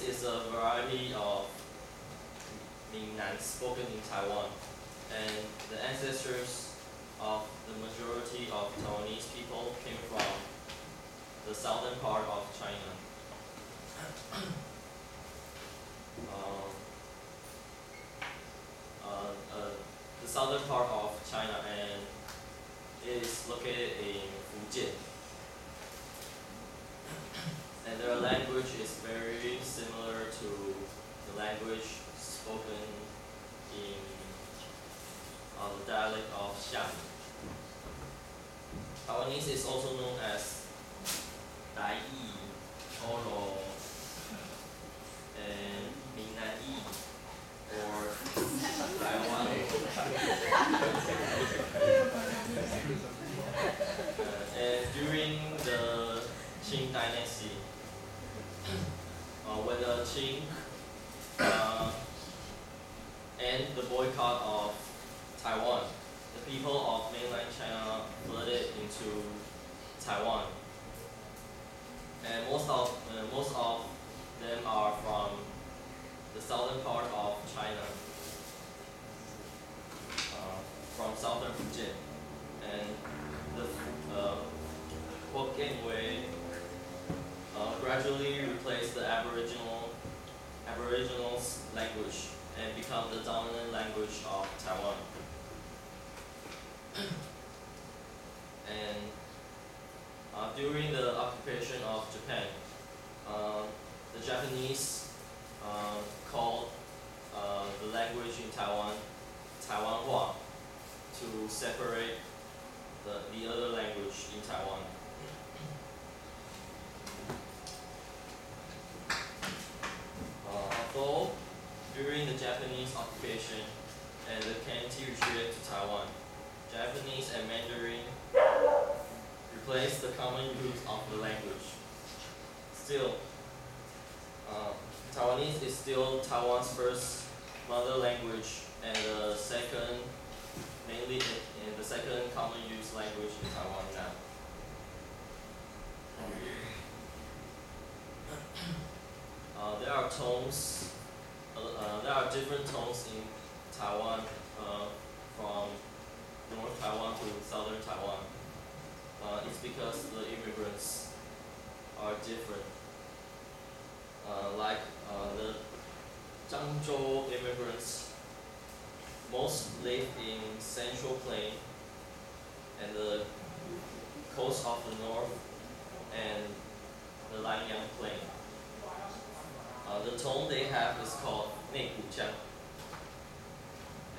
is a variety of Mingnan spoken in Taiwan, and the ancestors of the majority of Taiwanese people came from the southern part of China. The southern part of China, and it is located in Fujian. And their language is very similar to the language spoken in the dialect of Xiang. Taiwanese is also known as Dai Yi, Oro, and Mingnan Yi, or Taiwan. And during the Qing Dynasty, when the Qing end the boycott of Taiwan, the people of mainland China flooded into Taiwan, and most of them are from the southern part of China, from southern Fujian, and the Hokkien way gradually replaced the Aboriginals language and become the dominant language of Taiwan. And during the occupation of Japan, the Japanese called the language in Taiwan Taiwanhua to separate the other language in Taiwan. Although during the Japanese occupation and the KMT retreated to Taiwan, Japanese and Mandarin replaced the common use of the language. Still, Taiwanese is still Taiwan's first mother language and the second, mainly in the second common use language in Taiwan now. There are tones. There are different tones in Taiwan, from North Taiwan to Southern Taiwan. It's because the immigrants are different. Like the Zhangzhou immigrants, most live in Central Plain and the coast of the north and the Lanyang Plain. The tone they have is called 内古腔.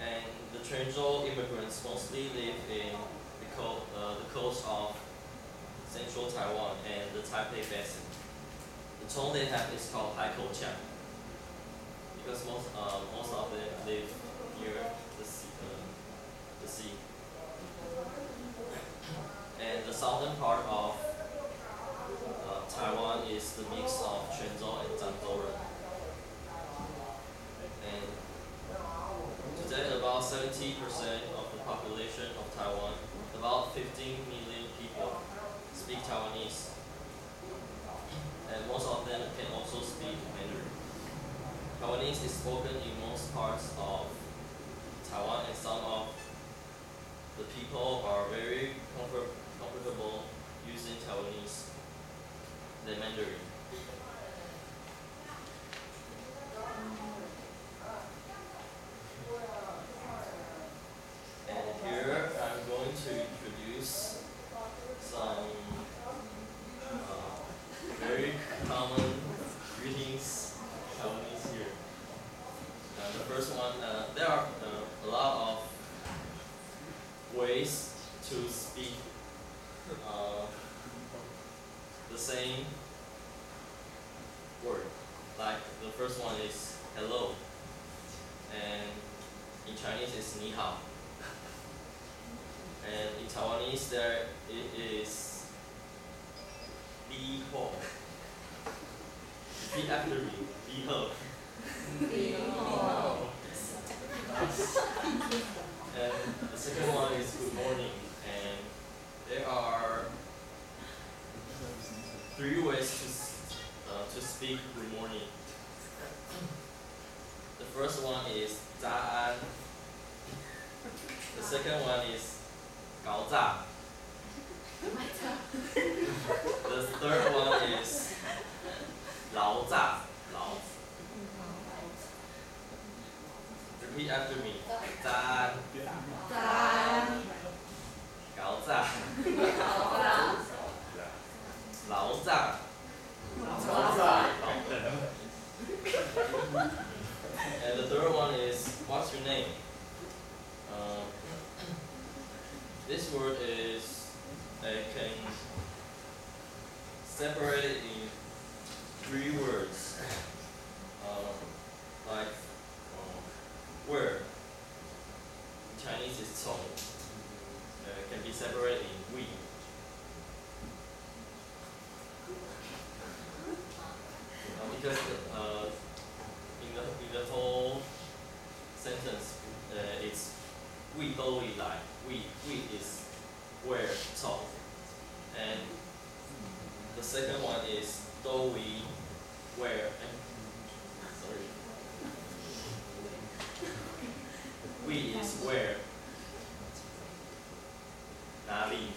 And the Quanzhou immigrants mostly live in the coast of Central Taiwan and the Taipei Basin. The tone they have is called 海口腔, because most of them live near the sea. And the southern part of Taiwan is the mix of Quanzhou and Zhangzhou. And today, about 70% of the population of Taiwan, about 15 million people, speak Taiwanese. And most of them can also speak Mandarin. Taiwanese is spoken in most parts of Taiwan, and some of the people are very comfortable using Taiwanese than Mandarin. And here I'm going to introduce some very common greetings Taiwanese here. The first one, there are a lot of ways to speak the same word. Like the first one is hello, and in Chinese it's ni hao. And in Taiwanese there it is li ho. Repeat after me, li ho. And the second one is good morning, and there are 3 ways to speak good morning. The first one is 早安. The second one is 搞炸. The third one is 劳炸. Repeat after me. 早安. 搞炸. 劳炸. And the third one is, what's your name? This word is, can separate it in 3 words. Like, where? In Chinese is 从. Can be separated in we. Because in the whole sentence, it's we都以来. We is where, 从. And the second one is 都以 where. Sorry. We is where. 哪里?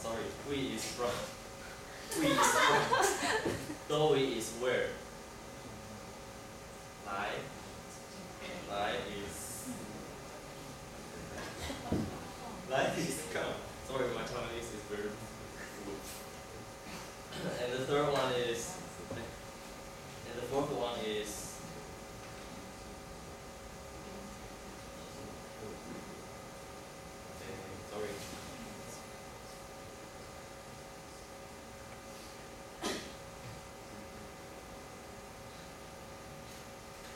Sorry, we is from. We is from. 都以 is where. 来 is come. Sorry, my Chinese is very good. And the third one is, and the fourth one is, sorry.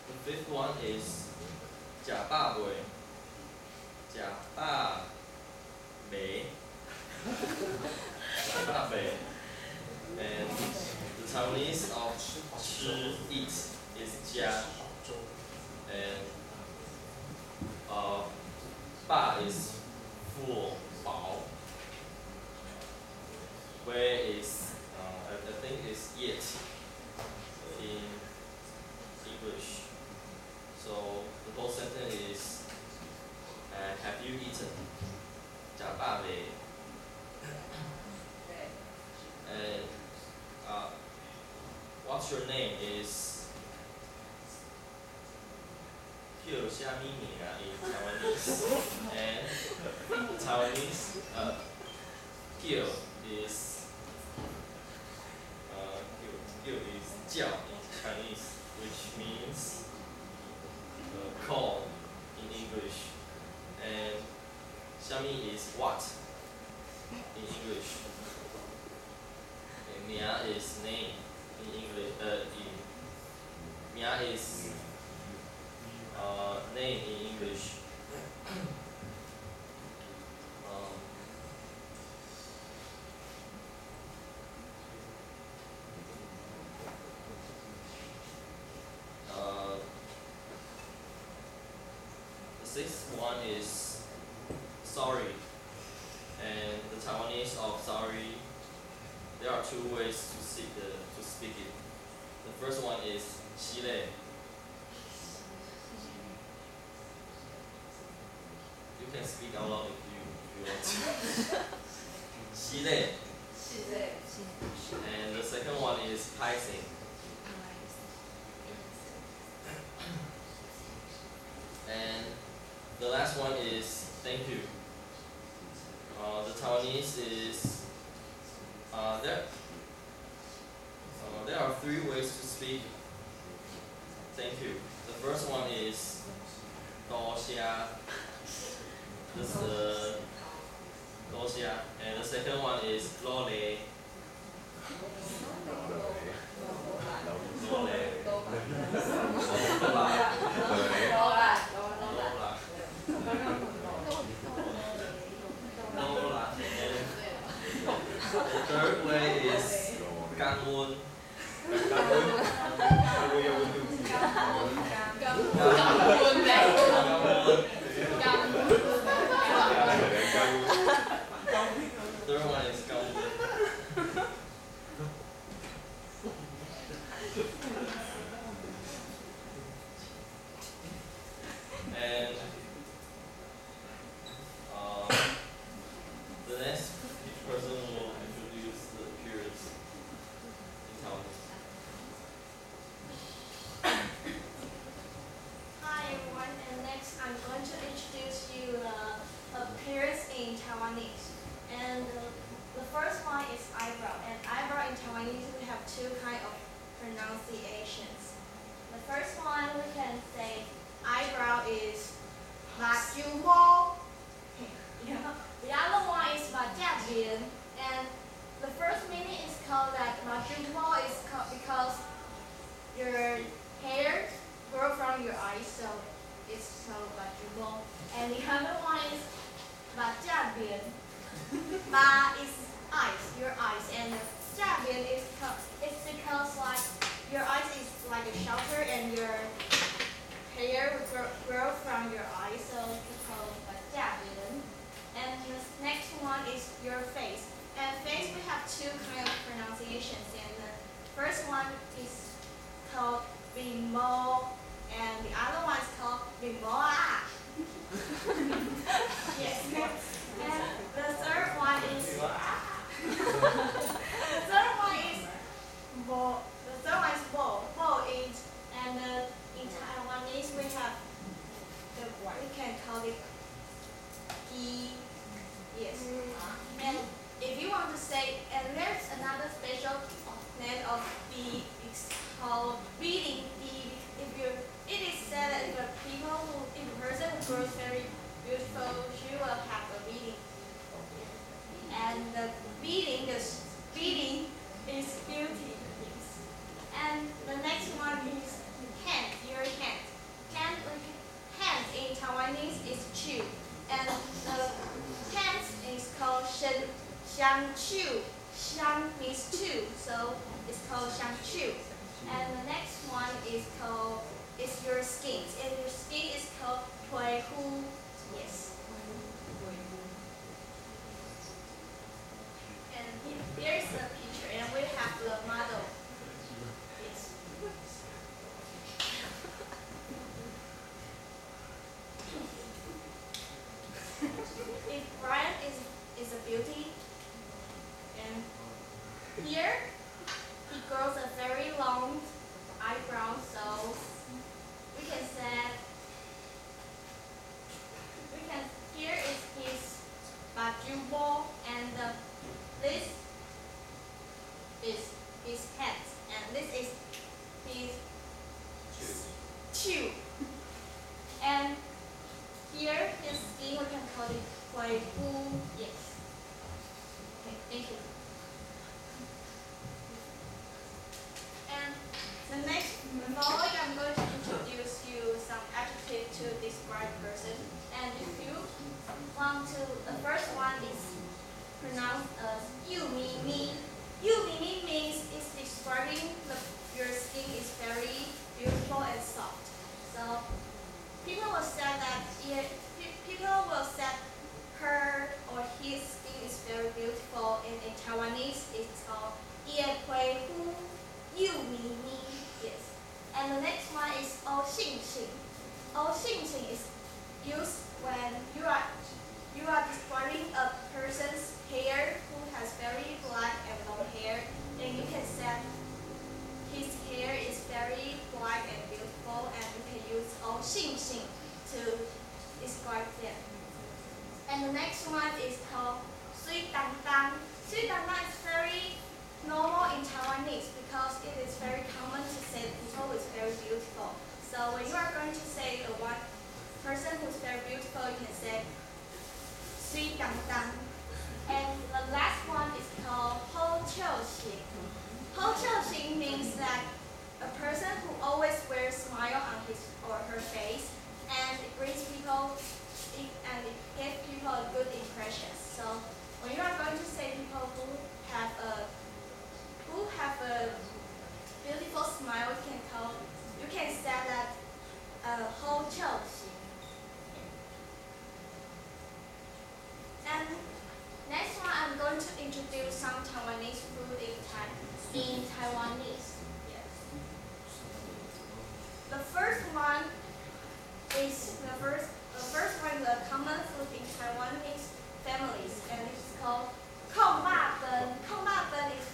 The fifth one is 假霸尾. 假霸尾. 假霸尾. And the Taiwanese of 吃 eat is 家. And 霸 is full, 饱. Where is, I think is yet in English. So the whole sentence is, have you eaten? 假霸尾. And what's your name is 叫什么名 in Taiwanese. And Taiwanese 叫 is 叫 is 叫 in Chinese, which means call in English. And 什么 is what in English. And 名 is name in English.名 is name in English. The sixth one is sorry. And the Taiwanese of sorry, there are 2 ways to speak it. The first one is 惜泪. You can speak out loud if you want to. 惜泪. And the second one is 拍谁. And the last one is thank you. The Taiwanese is there are 3 ways to speak thank you. The first one is 多谢. This is the 多谢. And the second one is 多谢. 多谢. The third way is 感恩. Third one is 感恩. Taiwanese. And the first one is eyebrow. And eyebrow in Taiwanese, we have two kinds of pronunciations. The first one, we can say eyebrow is mặt chu mô. The other one is mặt gia biển. And the first meaning is called that mặt chu mô is because your hair grow from your eyes, so it's called mặt chu mô. And the other one is mặt gia biển. Ma is eyes, your eyes, and gia biển is it's because like your eyes is like a shelter and your hair will grow from your eyes, so it's called mặt gia biển. And the next one is your face. And face, we have two kinds of pronunciations. And the first one is called bimo, and the other one is called bimoa. Yes. And the third one is bo. The third one is bo. Bo is, and in Taiwanese we have we can call it gi. Yes. And if you want to say, and there's another special name of bee, it's called beating bee. It is said that if a person who grows very beautiful, she will have a beating. And the beating is beauty. And the next one is hand, your hand. Hand in Taiwanese is chu. And the hands is called xiang chu. Xiang means two, so it's called xiang chu. And the next one is your skin. And your skin is called tui hu. Yes. And here's the picture, and we have the model. Yes. If Brian is a beauty, and here he grows a very long eyebrow, so we can say here is his bajubo, and this is his head, and this is his chew. And here his skin, we can call it huifu. Yes. Okay, thank you. And the next following, I'm going to introduce you some adjectives to describe person. And if you want to, the first one is pronounced as you mi mi. You mi mi means it's describing your skin is very beautiful and soft. So people will say that her or his skin is very beautiful. And in Taiwanese, it's called ye hui hu you mi mi. Yes. And the next one is o xing xing. O xing xing is used when you are describing a person's hair who has very black and long hair, and you can say his hair is very black and beautiful, and you can use o xing xing to describe them. And the next one is called sui dang dang. Sui dang dang is very normal in Taiwanese because it is very common to say people is very beautiful. So when you are going to say one person who's very beautiful, you can say sui dang dang. And the last one is called ho qiu xing. Ho qiu xing means that a person who always wears a smile on his or her face, and it brings people and it gives people a good impression. So when you are going to say people who have a beautiful smile, you can say that ho qiu xing. And next one, I'm going to introduce some Taiwanese food in Taiwanese. Yes. The first one is the common food in Taiwanese families, and it's called kong ma ben. Kong ma ben is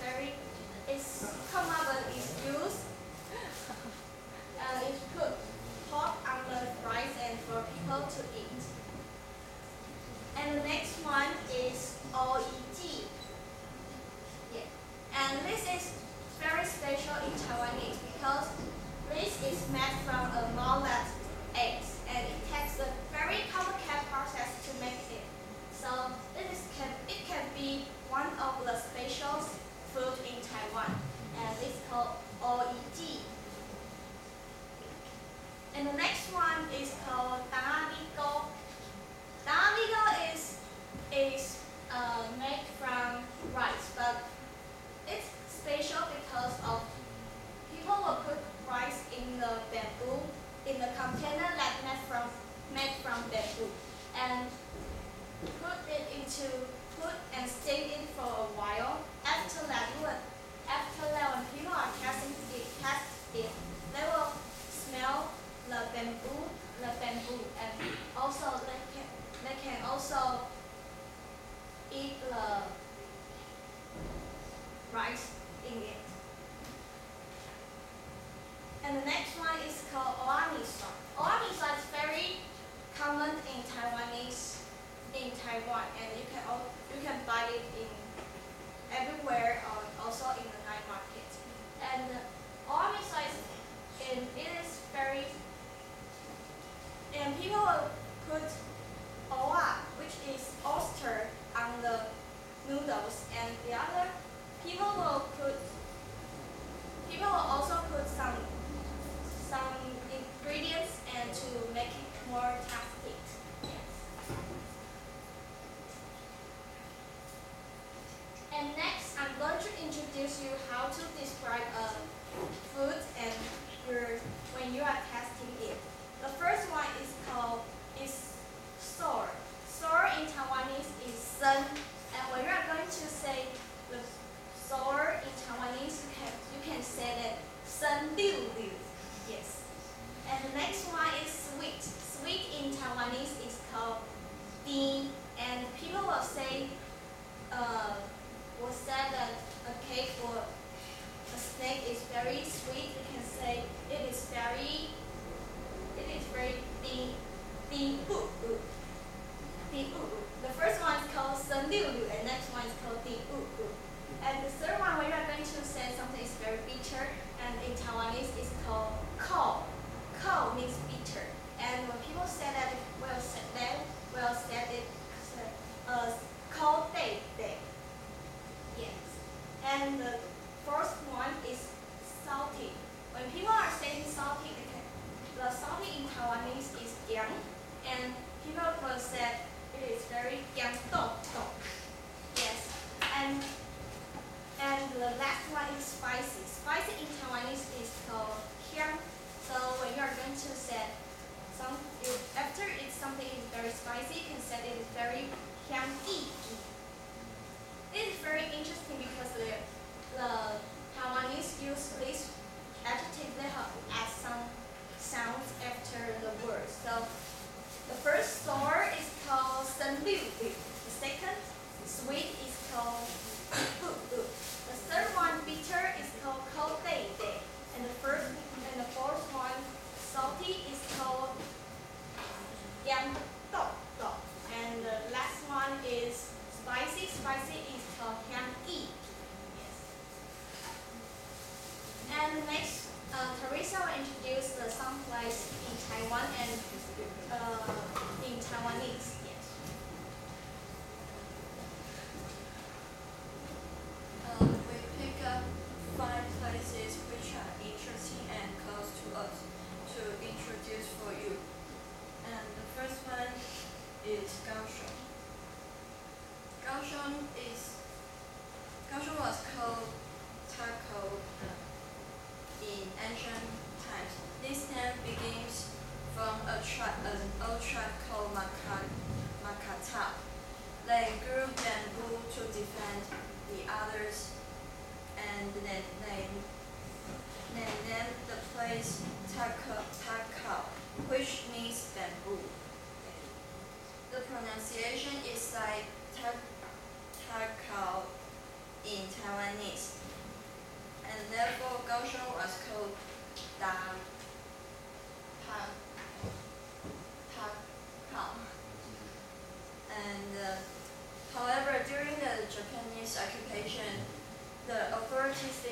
used it's put hot on the rice and for people to eat. And the next one is OEG. Yeah. And this is very special in Taiwanese because this is made from a mullet eggs and it takes a very complicated process to make it. So it can be one of the special food in Taiwan and it's called OEG. And the next one is called Danamigo. Danamigo is made from rice, but it's special because of people will put rice in the bamboo in the container that made from bamboo and put and stay in for a while. After that when people are testing it, they will smell the bamboo, and also they can also eat the rice in it. And the next one is called oamiso. Oamiso is very common in Taiwan, and you can buy it in everywhere, also in the night market. And oamiso is very, and people will put oa, which is oyster, on the noodles, and the other people will also put some ingredients and to make it more tasty. Yes. And next, I'm going to introduce you how to describe a food and when you are testing it. The first one is sour. Sour in Taiwanese is sen, and when you are going to say the sour in Taiwanese, you can say that sen liu liu. Yes. And the next one is sweet. Sweet in Taiwanese is called di, and people will say that a cake or a snack is very sweet. You can say it is very di bu bu. Di bu bu. The first one is called sen liu liu, and next one is called di bu bu. And the third one, when you are going to say something is very bitter, and in Taiwanese it's called ko. Ko means bitter, and when people say that, will say it as ko day day. Yes. And the first one is salty. When people are saying salty, the salty in Taiwanese is giang, and people will say it is very giang dong dong. Yes. And the last one is spicy. Spicy in Taiwanese is called hiang. So when you are going to say after something is very spicy, you can say it is very hiang yi. It is very interesting because the Taiwanese use this adjective. They have add some sounds after the word. So the first sour is called sen liu liu. The second sweet is called bu bu. The third one bitter is called ko day day. And the fourth one salty is called yang dong dong. And the last one is spicy. Spicy is called hiang yi. Yes. And next, Teresa will introduce some place in Taiwan and in Taiwanese. Yes. We pick up 5 places which are interesting and close to us to introduce for you. And the first one is Kaohsiung. Kaohsiung was called Taco in ancient times. This name begins from an old tribe called Makata. They grew bamboo to defend the others, and they named the place Takao, which means bamboo. The pronunciation is like Takao in Taiwanese, and therefore Kaohsiung was called Takao. And however, during Japanese occupation, the authorities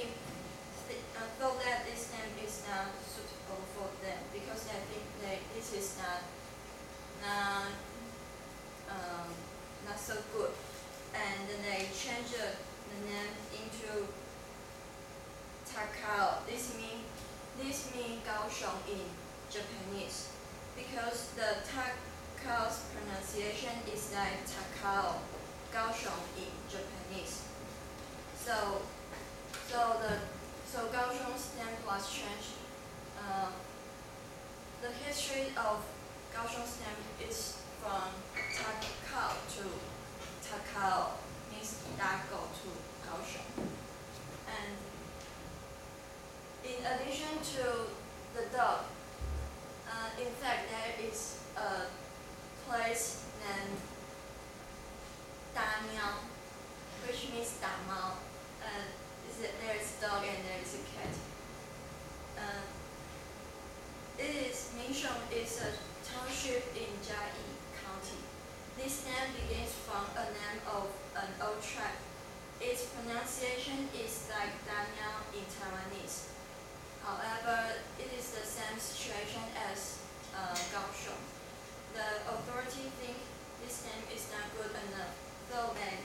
thought that this name is not suitable for them because they think that this is not not so good, and then they changed the name into Takao. This mean Kaohsiung in Japanese, because the Takao's pronunciation is like Takao, Kaohsiung in Japanese. So Kaohsiung's name was changed. The history of Kaohsiung's name is from Takao to Takao, means Dago to Kaohsiung. And in addition to the dog, in fact there is a place named Damiao, which means Damao. There is a dog and there is a cat. Minsheng is a township in Jiayi County. This name begins from a name of an old tribe. Its pronunciation is like Damiao in Taiwanese. However, it is the same situation as Kaohsiung. The authority think this name is not good enough, so they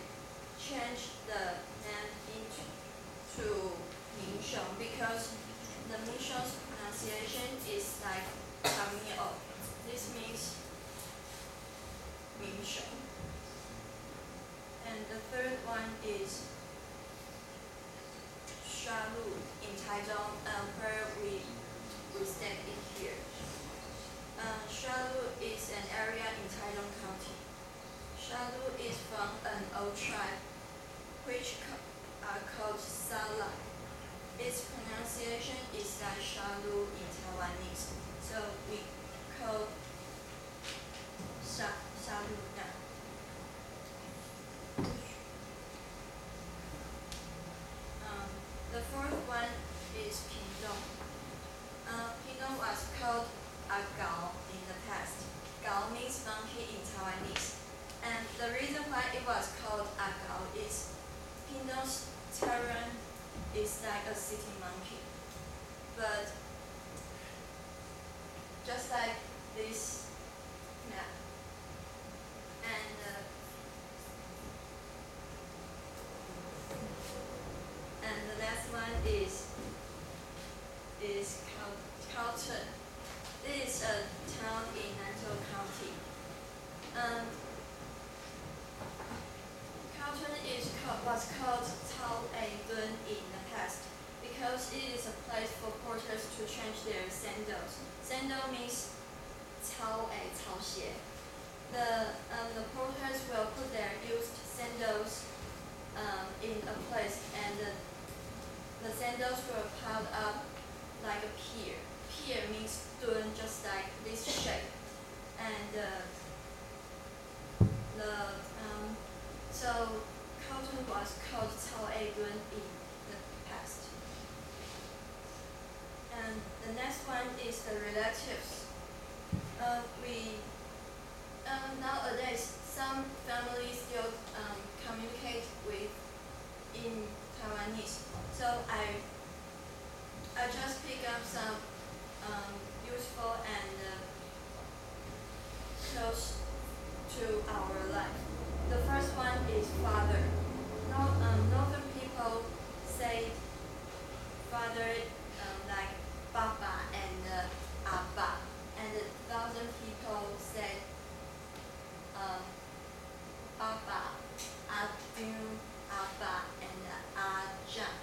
changed the name into Minsheng because the Minsheng's pronunciation is like Damiao. This means Minsheng. And the third one is Shalu in Taichung, where we stay in here. Shalu is an area in Taichung County. Shalu is from an old tribe, which are called Sala. Its pronunciation is like Shalu in Taiwanese, so we call Shalu now. The fourth one is Pingdong. Pingdong was called a Gao in the past. Gao means monkey in Taiwanese. And the reason why it was called a Gao is Pingdong's terrain is like a city monkey. But just like this map. And the last one is Carlton. This is a town in Nantou County. Carlton was called Cao A Dun in the past because it is a place for porters to change their sandals. Sandal means Cao A Cao Xie. The porters will put their used sandals in a place, and the sandals were piled up like a pier. Pier means dun, just like this shape. And so Carlton was called Cao A Dun in the past. And the next one is the relatives. Nowadays some families still communicate with in Taiwanese. So I just pick up some useful and close to our life. The first one is father. Northern people say father like Baba and Abba, and southern people say Baba, Adu, Abba, and Ajahn.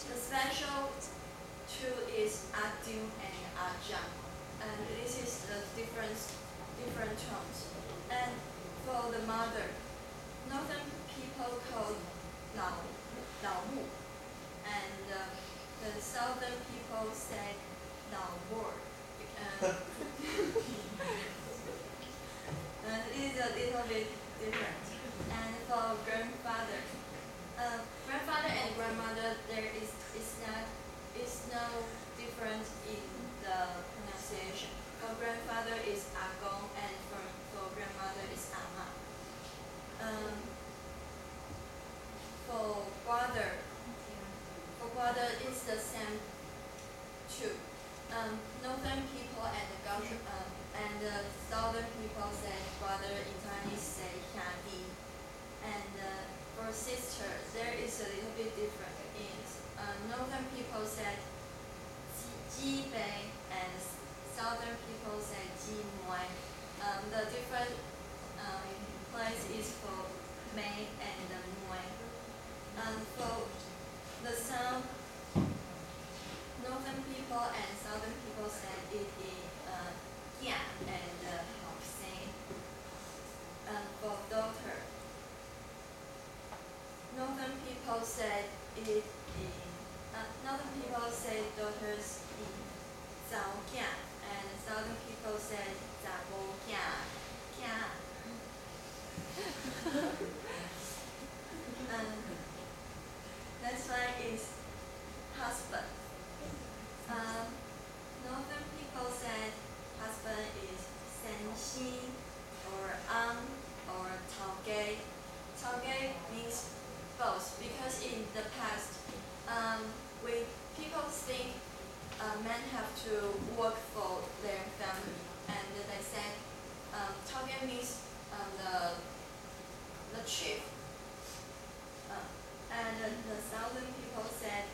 The special two is Adu and Ajahn, and this is the different tones. And for the mother, northern people call Lao Mu, and the southern people say Lao Bo. And it is a little bit different. And for grandfather, grandfather and grandmother, there is no difference in the pronunciation. For grandfather is Agong, and for grandmother is Ama. Taiwanese say "hiadi," and for sister, there is a little bit different. Northern people said "ji bei" and southern people say "ji moi." The different place is for "mei" and "moi." For the sound, northern people and southern people said it in "ya" and "hao sing." For daughter, northern people said it in northern people say daughters in "zao gia," and southern people said "zabo gia." Next one is husband. Northern people said husband is "senxi" or or "taogay." Taogay means both because in the past, people think men have to work for their family, and they said taogay means the chief. And the southern people said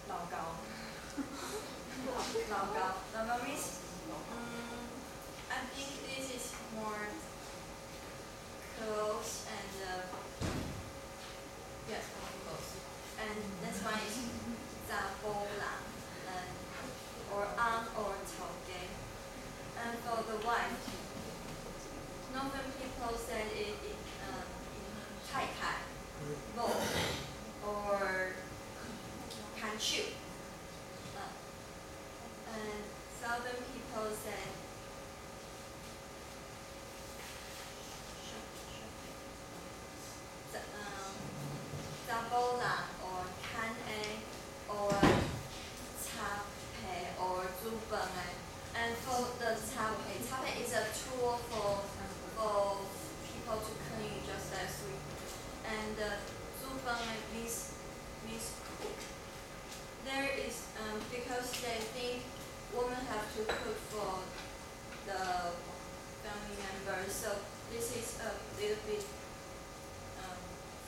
"lao gao." Lao gao. Lao gao means I think this is more close and yes, more close. And that's why it's "zabo lang" or or "taogay." And for the wife, northern people said it in "tai kai," "bo," or "kan chu." And southern people said "zabo lang" or "kan a" or "cha pe" or "zu ben a." And for the "cha pe," "cha pe" is a tool for people to clean just as we. And "zu ben a" means cook. There is because they think women have to cook for the family members, so this is a little bit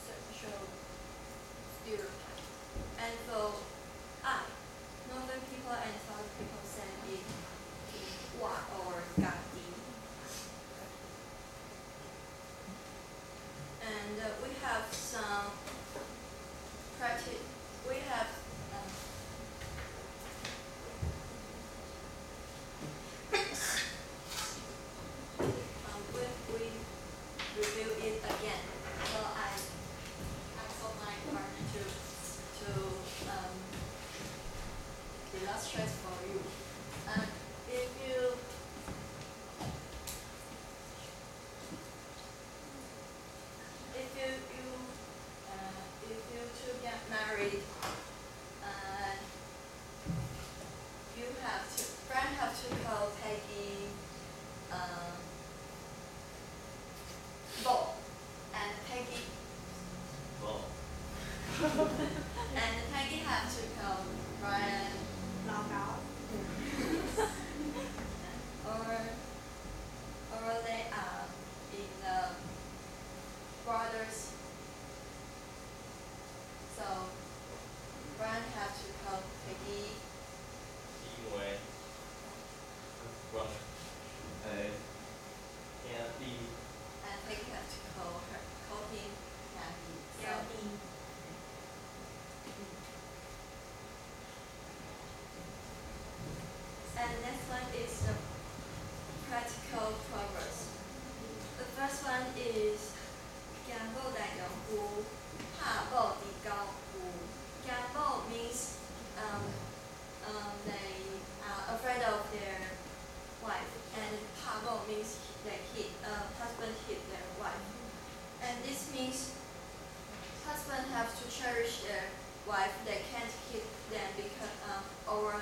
social stereotype. And for I, northern people and southern people said it in "wa" or "gadi." And we have some practice. We have we review it again. So I told my partner to illustrate for you. If you two get married, Fran have to call Peggy Bo, and Peggy Well, and Peggy have to call Brian Lao gao. or they are in the brothers. So Brian have to call Peggy 因为 well, Candy and Peggy have to call him Candy. So and next one is the practical proverbs. The first one is "Gambo đại dòng hu, ha bo di gao hu." Gambo means they are afraid of their wife, and pa bo means husband hit their wife. And this means husband have to cherish their wife. They can't hit them because or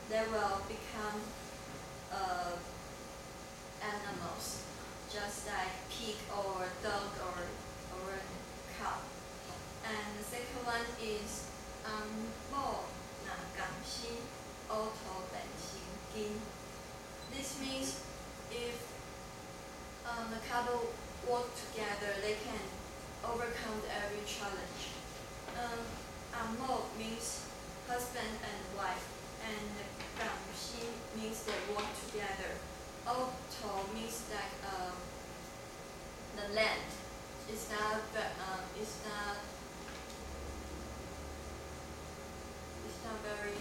they will become animals, just like pig or dog or cow. And the second one is bo na gam xin, oto ben xin gin. This means if the a couple work together, they can overcome every challenge. Amo means husband and wife, and Gamxi means they work together. Oto means like the land. It's not very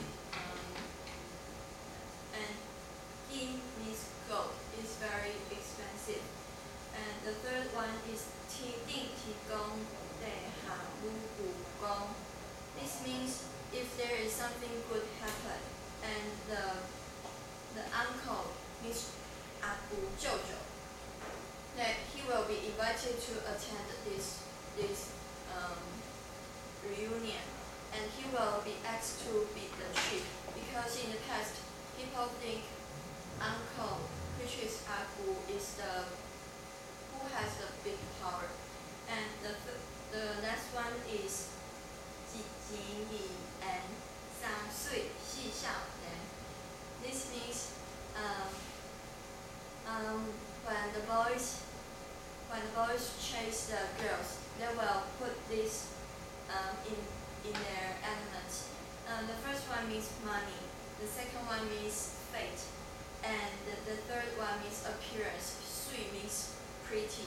and Yi means gold. It's very expensive. And the third one is Ti Ding Ti Gong De Ha Wu Gu Gong. This means if there is something good happen, and the uncle means Abu Jojo, that he will be invited to attend this reunion, and he will be asked to beat the trip, because in the past people think uncle, which is Abu, is who has the big power. And the next one is Ji Ji Yi and 3岁细少年. This means when the boys chase the girls, they will put this in their elements. The first one means money, the second one means fate, and the third one means appearance. Sui means pretty,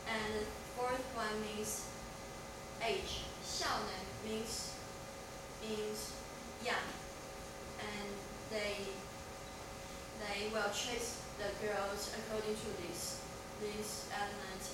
and the fourth one means age. 少年 means young, and they will chase the girls according to these elements